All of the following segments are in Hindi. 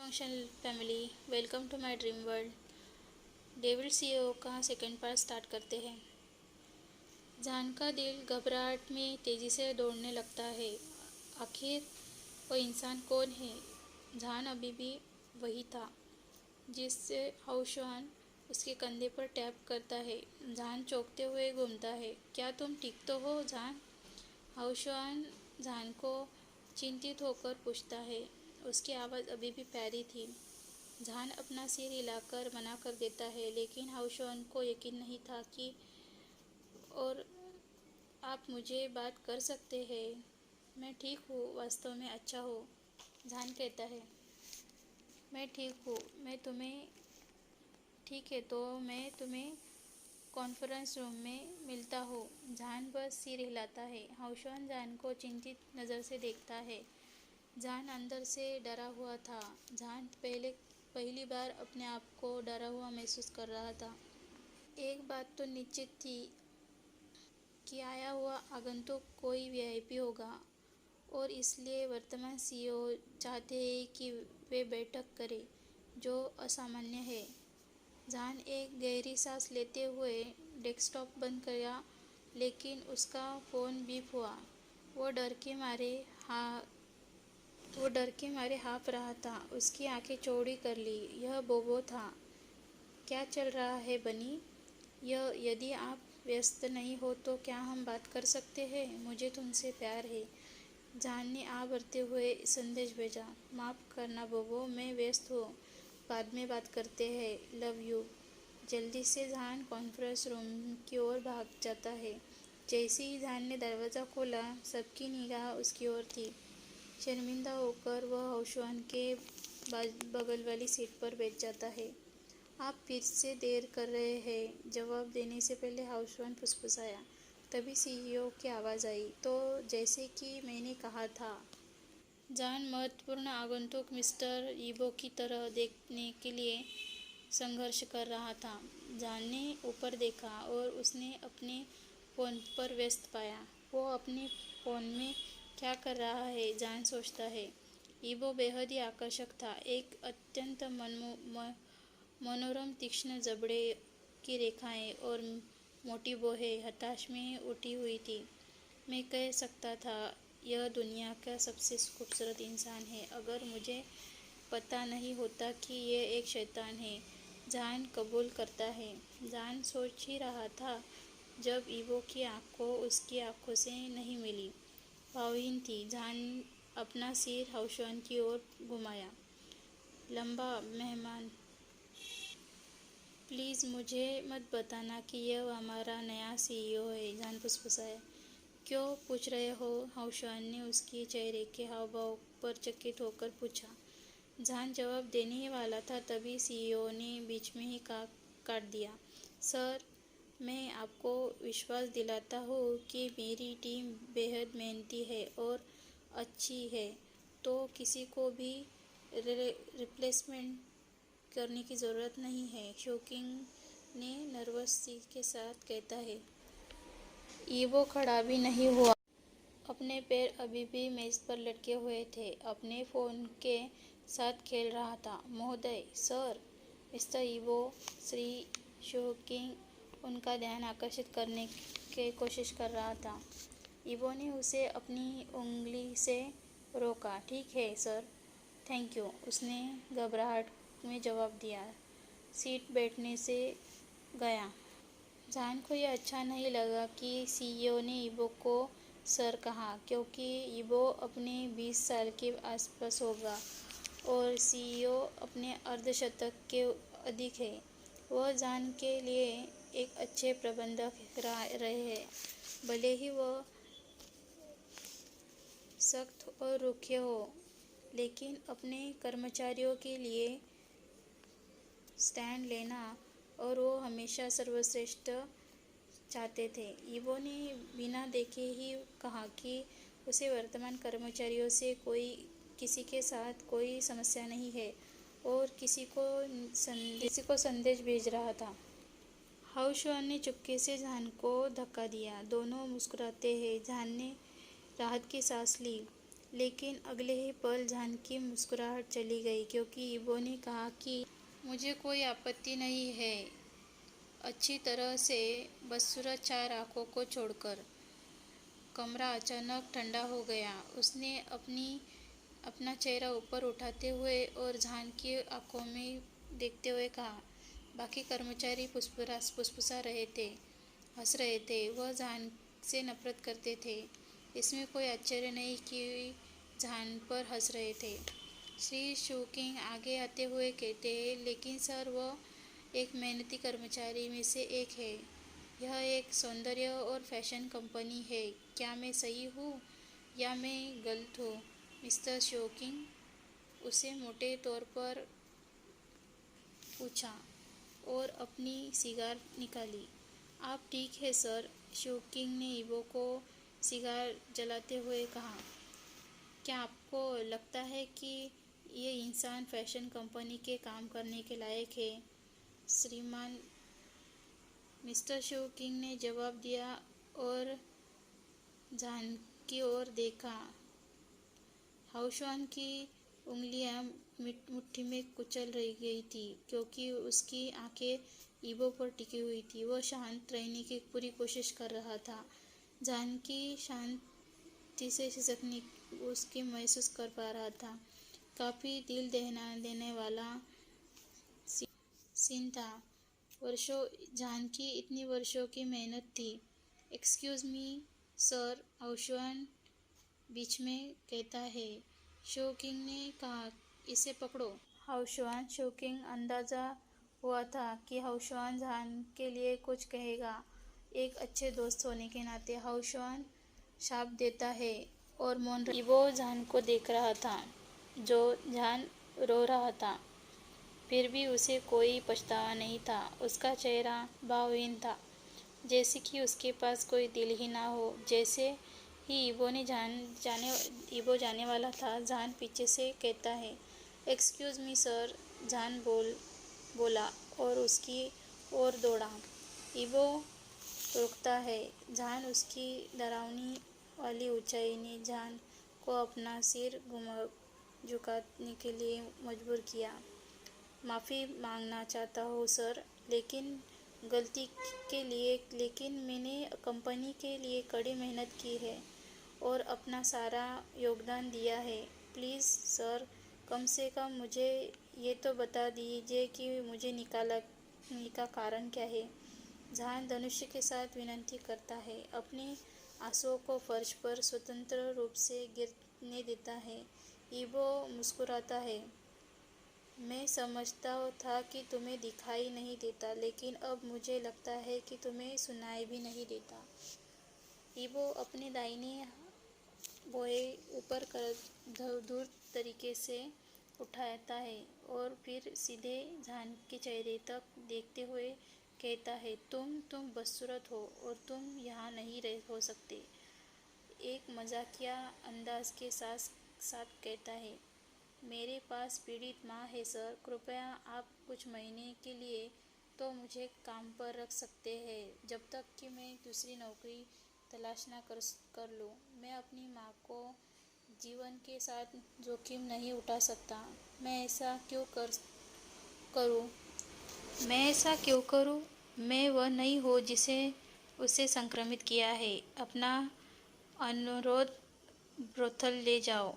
Function family, welcome to my dream world. David CEO का सेकंड पार्ट स्टार्ट करते हैं। जान का दिल घबराहट में तेज़ी से दौड़ने लगता है। आखिर वो इंसान कौन है? जान अभी भी वही था जिससे हाउशवान उसके कंधे पर टैप करता है। जान चौंकते हुए घूमता है। क्या तुम ठीक तो हो जान? हाउशवान जान को चिंतित होकर पूछता है। उसकी आवाज़ अभी भी प्यारी थी। जान अपना सिर हिलाकर मना कर देता है, लेकिन हाउशवान को यकीन नहीं था कि और आप मुझे बात कर सकते हैं। मैं ठीक हूँ, वास्तव में अच्छा हूँ, जान कहता है। मैं ठीक हूँ, मैं तुम्हें ठीक है तो मैं तुम्हें कॉन्फ्रेंस रूम में मिलता हूँ। जान बस सिर हिलाता है। हाउशवान जान को चिंतित नज़र से देखता है। जान अंदर से डरा हुआ था। जान पहली बार अपने आप को डरा हुआ महसूस कर रहा था। एक बात तो निश्चित थी कि आया हुआ आगंतुक कोई वीआईपी होगा और इसलिए वर्तमान सीईओ चाहते हैं कि वे बैठक करें, जो असामान्य है। जान एक गहरी सांस लेते हुए डेस्कटॉप बंद किया, लेकिन उसका फ़ोन बीप हुआ। वो डर के मारे हाँफ रहा था। उसकी आंखें चौड़ी कर ली। यह बोबो था। क्या चल रहा है बनी? यदि आप व्यस्त नहीं हो तो क्या हम बात कर सकते हैं? मुझे तुमसे प्यार है, जान ने आ भरते हुए संदेश भेजा। माफ़ करना बोबो, मैं व्यस्त हूँ, बाद में बात करते हैं, लव यू। जल्दी से जान कॉन्फ्रेंस रूम की ओर भाग जाता है। जैसे ही जान ने दरवाज़ा खोला, सबकी निगाह उसकी ओर थी। शर्मिंदा होकर वह हाउशवान के बगल वाली सीट पर बैठ जाता है। आप फिर से देर कर रहे हैं, जवाब देने से पहले हाउशवान फुसफुसाया। तभी सीईओ की आवाज़ आई, तो जैसे कि मैंने कहा था। जान महत्वपूर्ण आगंतुक मिस्टर ईबो की तरह देखने के लिए संघर्ष कर रहा था। जान ने ऊपर देखा और उसने अपने फ़ोन पर व्यस्त पाया। वो अपने फ़ोन में क्या कर रहा है, जान सोचता है। ईबो बेहद ही आकर्षक था। एक अत्यंत मनोरम तीक्ष्ण जबड़े की रेखाएं और मोटी बाहें हताश में उठी हुई थी। मैं कह सकता था यह दुनिया का सबसे खूबसूरत इंसान है अगर मुझे पता नहीं होता कि ये एक शैतान है, जान कबूल करता है। जान सोच ही रहा था जब ईवो की आंखों उसकी आंखों से नहीं मिली। भावहीन थी। जान अपना सिर हाउशवान की ओर घुमाया। लंबा मेहमान, प्लीज़ मुझे मत बताना कि यह हमारा नया सीईओ है, जान फुसफुसाया। क्यों पूछ रहे हो? हाउशवान ने उसके चेहरे के हाव भाव पर चकित होकर पूछा। जान जवाब देने ही वाला था, तभी सीईओ ने बीच में ही काट दिया। सर, मैं आपको विश्वास दिलाता हूँ कि मेरी टीम बेहद मेहनती है और अच्छी है, तो किसी को भी रिप्लेसमेंट करने की ज़रूरत नहीं है, शॉकिंग ने नर्वसी के साथ कहता है। ईवो खड़ा भी नहीं हुआ। अपने पैर अभी भी मेज पर लटके हुए थे, अपने फ़ोन के साथ खेल रहा था। महोदय, sir, mister evo, Shri shocking उनका ध्यान आकर्षित करने की कोशिश कर रहा था। ईवो ने उसे अपनी उंगली से रोका। ठीक है सर, थैंक यू, उसने घबराहट में जवाब दिया। सीट बैठने से गया। जान को यह अच्छा नहीं लगा कि सीईओ ने ईबो को सर कहा, क्योंकि ईबो अपने 20 साल के आसपास होगा और सीईओ अपने अर्धशतक के अधिक है। वह जान के लिए एक अच्छे प्रबंधक रहे हैं, भले ही वह सख्त और रुखे हो, लेकिन अपने कर्मचारियों के लिए स्टैंड लेना और वो हमेशा सर्वश्रेष्ठ चाहते थे। ईवो ने बिना देखे ही कहा कि उसे वर्तमान कर्मचारियों से किसी के साथ कोई समस्या नहीं है और किसी को संदेश भेज रहा था। हाउशवान ने चुपके से जान को धक्का दिया। दोनों मुस्कुराते हैं। जान ने राहत की सांस ली। लेकिन अगले ही पल जान की मुस्कुराहट चली गई, क्योंकि इबो ने कहा कि मुझे कोई आपत्ति नहीं है, अच्छी तरह से, बस सूरज 4 आंखों को छोड़कर। कमरा अचानक ठंडा हो गया। उसने अपना चेहरा ऊपर उठाते हुए और जान की आंखों में देखते हुए कहा। बाकी कर्मचारी फुसफुसा रहे थे, हंस रहे थे। वह जान से नफरत करते थे। इसमें कोई आश्चर्य नहीं कि जान पर हंस रहे थे। श्री शूकिंग आगे आते हुए कहते हैं, लेकिन सर, वह एक मेहनती कर्मचारी में से एक है। यह एक सौंदर्य और फैशन कंपनी है। क्या मैं सही हूँ या मैं गलत हूँ, मिस्टर शोकिंग? उसे मोटे तौर पर पूछा और अपनी सिगार निकाली। आप ठीक है सर, शोकिंग ने इबो को सिगार जलाते हुए कहा। क्या आपको लगता है कि ये इंसान फैशन कंपनी के काम करने के लायक है, श्रीमान? मिस्टर शोकिंग ने जवाब दिया और जान की ओर देखा। हाउशवान की उंगलियां मुट्ठी में कुचल रह गई थी, क्योंकि उसकी आंखें इबो पर टिकी हुई थी। वह शांत रहने की पूरी कोशिश कर रहा था। जान की शांति से सिसकने उसकी महसूस कर पा रहा था। काफ़ी दिल दहला देने वाला सीन था। वर्षों जान की इतनी वर्षों की मेहनत थी। एक्सक्यूज़ मी सर, हाउशवान बीच में कहता है। शोकिंग ने कहा, इसे पकड़ो। हाउशवान शोकिंग अंदाजा हुआ था कि हाउशवान जान के लिए कुछ कहेगा। एक अच्छे दोस्त होने के नाते हाउशवान शाप देता है और मौन रह। इबो जान को देख रहा था, जो जान रो रहा था। फिर भी उसे कोई पछतावा नहीं था। उसका चेहरा भावहीन था, जैसे कि उसके पास कोई दिल ही ना हो। जैसे ही इबो जाने वाला था, जान पीछे से कहता है, एक्सक्यूज़ मी सर। जान बोला और उसकी ओर दौड़ा। इबो रुकता है। जान उसकी डरावनी वाली ऊंचाई ने जान को अपना सिर झुकाने के लिए मजबूर किया। माफ़ी मांगना चाहता हूँ सर, लेकिन गलती के लिए, लेकिन मैंने कंपनी के लिए कड़ी मेहनत की है और अपना सारा योगदान दिया है। प्लीज़ सर, कम से कम मुझे ये तो बता दीजिए कि मुझे निकालने का कारण क्या है। जहान धनुष के साथ विनती करता है, अपने आंसुओं को फर्श पर स्वतंत्र रूप से गिरने देता है। इबो मुस्कुराता है। मैं समझता था कि तुम्हें दिखाई नहीं देता, लेकिन अब मुझे लगता है कि तुम्हें सुनाई भी नहीं देता। इबो अपने दाहिने बोए ऊपर कर धूर्त तरीके से उठाता है और फिर सीधे जान के चेहरे तक देखते हुए कहता है, तुम बदसूरत हो और तुम यहाँ नहीं हो सकते। एक मजाकिया अंदाज के साथ कहता है, मेरे पास पीड़ित माँ है सर। कृपया आप कुछ महीने के लिए तो मुझे काम पर रख सकते हैं, जब तक कि मैं दूसरी नौकरी तलाश ना कर लूँ। मैं अपनी माँ को जीवन के साथ जोखिम नहीं उठा सकता। मैं ऐसा क्यों करूँ? मैं वह नहीं हूँ जिसे उसे संक्रमित किया है। अपना अनुरोध ब्रोथल ले जाओ।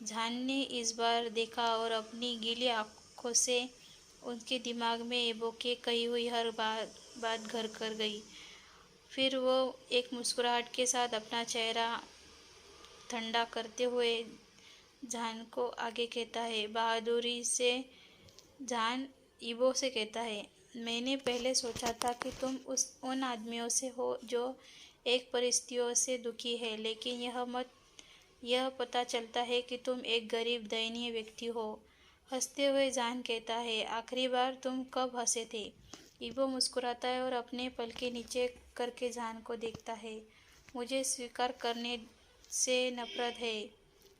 जान ने इस बार देखा और अपनी गीली आंखों से उनके दिमाग में एबो के कही हुई हर बात घर कर गई। फिर वो एक मुस्कुराहट के साथ अपना चेहरा ठंडा करते हुए जान को आगे कहता है। बहादुरी से जान इबो से कहता है, मैंने पहले सोचा था कि तुम उन आदमियों से हो जो एक परिस्थितियों से दुखी है, लेकिन यह पता चलता है कि तुम एक गरीब दयनीय व्यक्ति हो। हंसते हुए जान कहता है, आखिरी बार तुम कब हंसे थे? इबो मुस्कुराता है और अपने पलके नीचे करके जान को देखता है। मुझे स्वीकार करने से नफरत है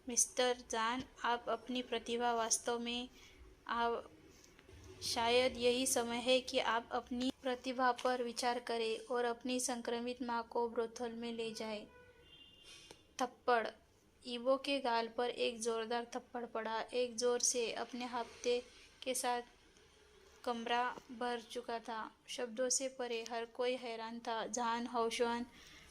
मिस्टर जान। आप अपनी प्रतिभा वास्तव में शायद यही समय है कि आप अपनी प्रतिभा पर विचार करें और अपनी संक्रमित माँ को ब्रोथल में ले जाएं। थप्पड़। ईवो के गाल पर एक जोरदार थप्पड़ पड़ा। एक जोर से अपने हफ्ते के साथ कमरा भर चुका था। शब्दों से परे हर कोई हैरान था। जहान हौशवान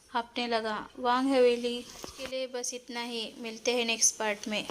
हाँफने लगा। वांग हवेली। आज के लिए बस इतना ही। मिलते हैं नेक्स्ट पार्ट में।